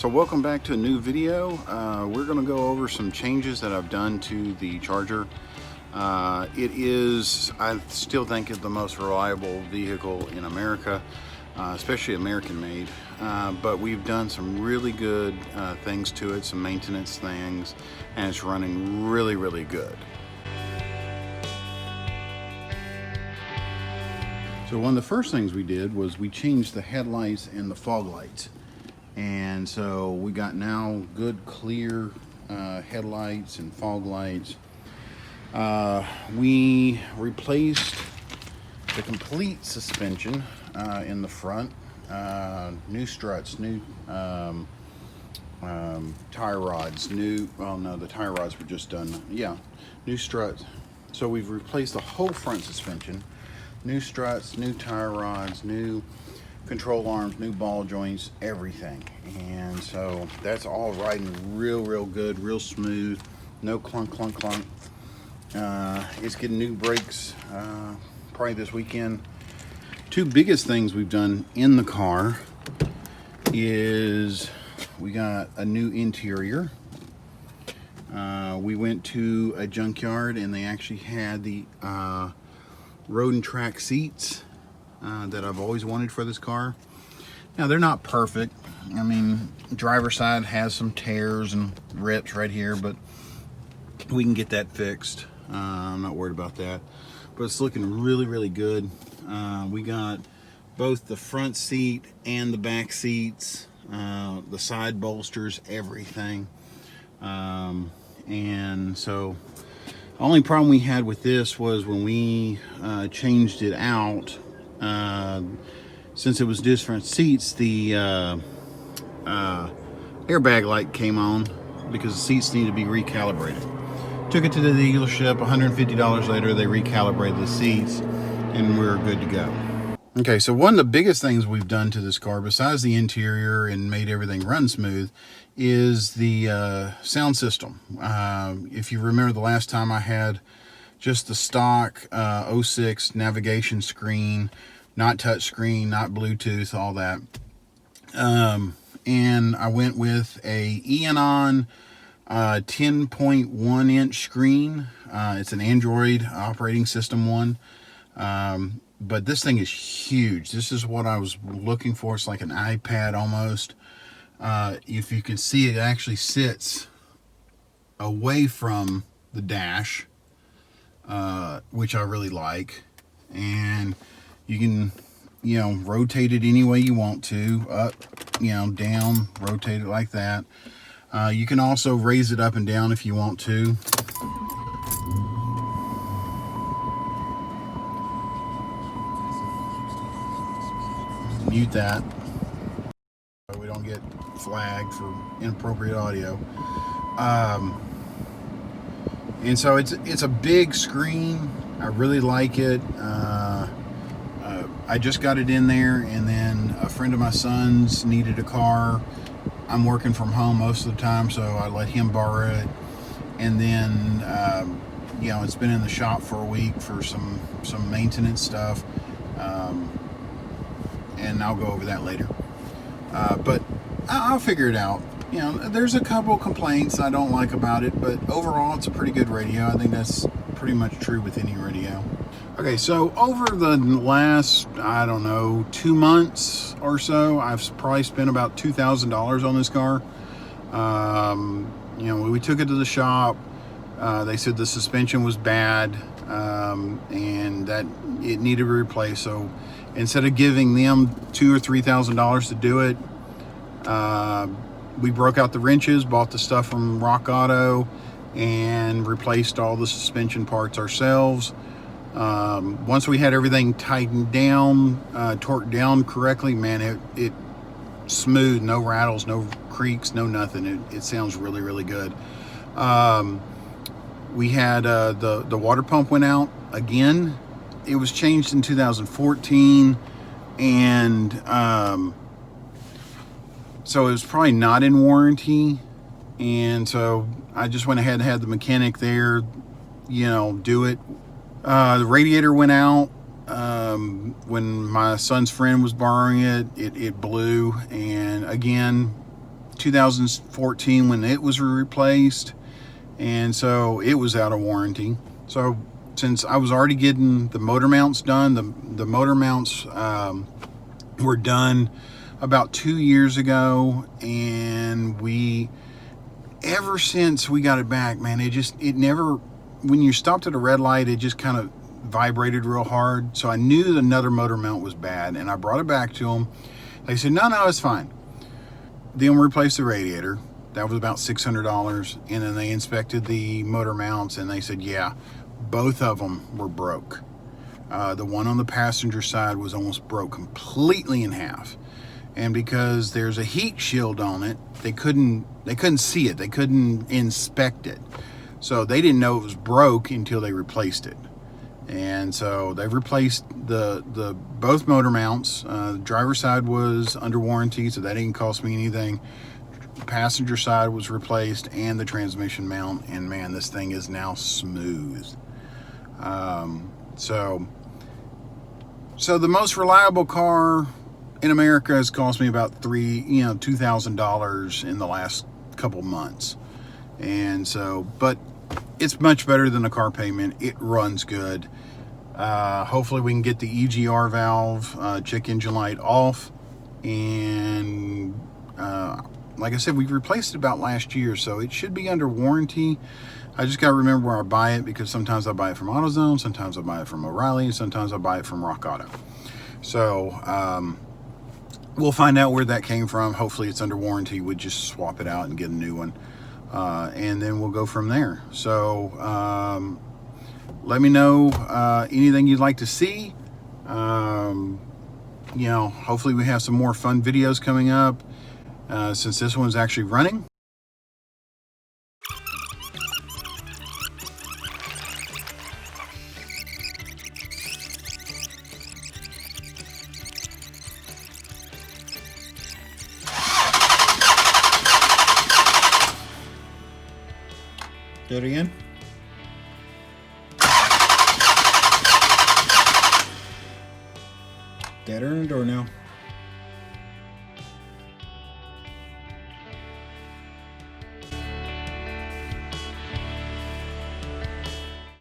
So welcome back to a new video. We're going to go over some changes that I've done to the Charger. It is, I still think, is the most reliable vehicle in America, especially American made. But we've done some really good things to it, some maintenance things, and it's running really, really good. So one of the first things we did was we changed the headlights and the fog lights. And so we got now good clear headlights and fog lights. We replaced the complete suspension in the front. New struts, new tire rods, well no, the tire rods were just done. Yeah, new struts. So we've replaced the whole front suspension. New struts, new tire rods, new control arms, new ball joints, everything. And so that's all riding real good, real smooth, no clunk. It's getting new brakes probably this weekend. Two biggest things we've done in the car is we got a new interior. We went to a junkyard and they actually had the road and track seats that I've always wanted for this car. Now they're not perfect. I mean, driver's side has some tears and rips right here, but we can get that fixed. I'm not worried about that. But it's looking really good. We got both the front seat and the back seats, the side bolsters, everything. And so the only problem we had with this was when we changed it out, since it was different seats, the airbag light came on because the seats need to be recalibrated. Took it to the dealership, $150 later they recalibrated the seats and we're good to go. Okay, so one of the biggest things we've done to this car, besides the interior and made everything run smooth, is the sound system. If you remember the last time I had just the stock 06 navigation screen, not touch screen, not Bluetooth, all that. And I went with a Eonon 10.1 inch screen. It's an Android operating system one. But this thing is huge. This is what I was looking for. It's like an iPad almost. If you can see, it actually sits away from the dash, which I really like. And you can, rotate it any way you want to, up, down, rotate it like that. You can also raise it up and down if you want to. Mute that so we don't get flagged for inappropriate audio. And so it's a big screen. I really like it. I just got it in there, and then a friend of my son's needed a car. I'm working from home most of the time, so I let him borrow it. And then it's been in the shop for a week for some maintenance stuff. And I'll go over that later. But I'll figure it out. There's a couple complaints I don't like about it, but overall it's a pretty good radio. I think that's pretty much true with any radio. Okay, so over the last, 2 months or so, I've probably spent about $2,000 on this car. We took it to the shop. They said the suspension was bad, and that it needed to be replaced. So instead of giving them $2,000 or $3,000 to do it, we broke out the wrenches, bought the stuff from Rock Auto, and replaced all the suspension parts ourselves. Once we had everything tightened down, torqued down correctly, man, it smooth, no rattles, no creaks, no nothing. It sounds really good. We had the water pump went out again. It was changed in 2014, and so it was probably not in warranty. And so I just went ahead and had the mechanic there, do it. The radiator went out when my son's friend was borrowing it. It blew, and again, 2014 when it was replaced, and so it was out of warranty. So since I was already getting the motor mounts done, the motor mounts were done about 2 years ago, and ever since we got it back, man, it never, when you stopped at a red light, it just kind of vibrated real hard. So I knew another motor mount was bad, and I brought it back to them. They said, no, it's fine. Then we replaced the radiator. That was about $600. And then they inspected the motor mounts, and they said, yeah, both of them were broke. The one on the passenger side was almost broke completely in half. And because there's a heat shield on it, they couldn't see it. They couldn't inspect it. So they didn't know it was broke until they replaced it. And so they've replaced the both motor mounts. The driver's side was under warranty, so that didn't cost me anything. The passenger side was replaced, and the transmission mount. And man, this thing is now smooth. So the most reliable car in America has cost me about $2,000 in the last couple months. And so, but it's much better than a car payment. It runs good. Hopefully we can get the EGR valve, check engine light off. And like I said, we replaced it about last year, so it should be under warranty. I just got to remember where I buy it, because sometimes I buy it from AutoZone, sometimes I buy it from O'Reilly, and sometimes I buy it from Rock Auto. So we'll find out where that came from. Hopefully it's under warranty. We'd just swap it out and get a new one. And then we'll go from there. So let me know anything you'd like to see. Hopefully we have some more fun videos coming up since this one's actually running. Do it again. Dead or in the door now.